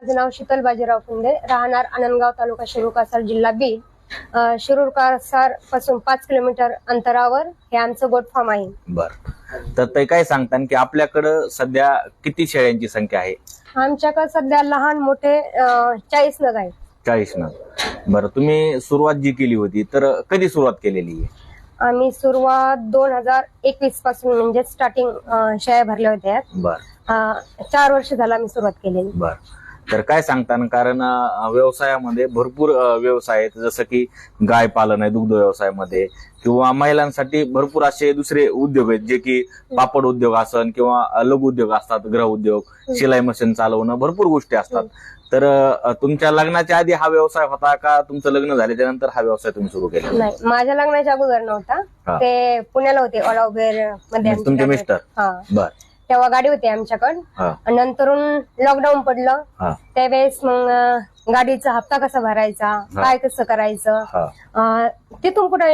माझं नाव शीतल बाजीराव फुंदे, राहणार आनंदगाव, तालुका शिरूर कासार, जिल्हा बीड. शिरूर कासार पासून 5 किलोमीटर अंतरावर हे आमचं गोट फार्म आहे. बर, तर ते काय सांगतात की आपल्याकडं सध्या किती शेळ्यांची संख्या आहे? आमच्याकडे सध्या लहान मोठे 40 नग आहेत. 40 नग. बरं, तुम्ही सुरुवात जी केली होती तर कधी सुरुवात केलेली आहे? आम्ही सुरुवात 2021 पासून म्हणजे स्टार्टिंग शेळ्या भरल्या होत्या. बर, 4 वर्ष झाला आम्ही सुरुवात केलेली. बर, तर काय सांगता ना, कारण व्यवसायामध्ये भरपूर व्यवसाय आहेत, जसं की गाय पालन आहे दुग्ध व्यवसायामध्ये, किंवा महिलांसाठी भरपूर असे दुसरे उद्योग आहेत, जे की पापड उद्योग असन किंवा लघु उद्योग असतात, गृह उद्योग, शिलाई मशीन चालवणं, भरपूर गोष्टी असतात. तर तुमच्या लग्नाच्या आधी हा व्यवसाय होता का तुमचं लग्न झाल्याच्या नंतर हा व्यवसाय तुम्ही सुरू केला? नाही, माझ्या लग्नाच्या अगोदर नव्हता. ते पुण्याला होते, ऑल ओव्हर मध्ये. तुमचे मिस्टर? बर. तेव्हा गाडी होती आमच्याकडे. नंतरून लॉकडाऊन पडलं, त्यावेळेस मग गाडीचा हप्ता कसा भरायचा, काय कसं करायचं, तिथून पुढे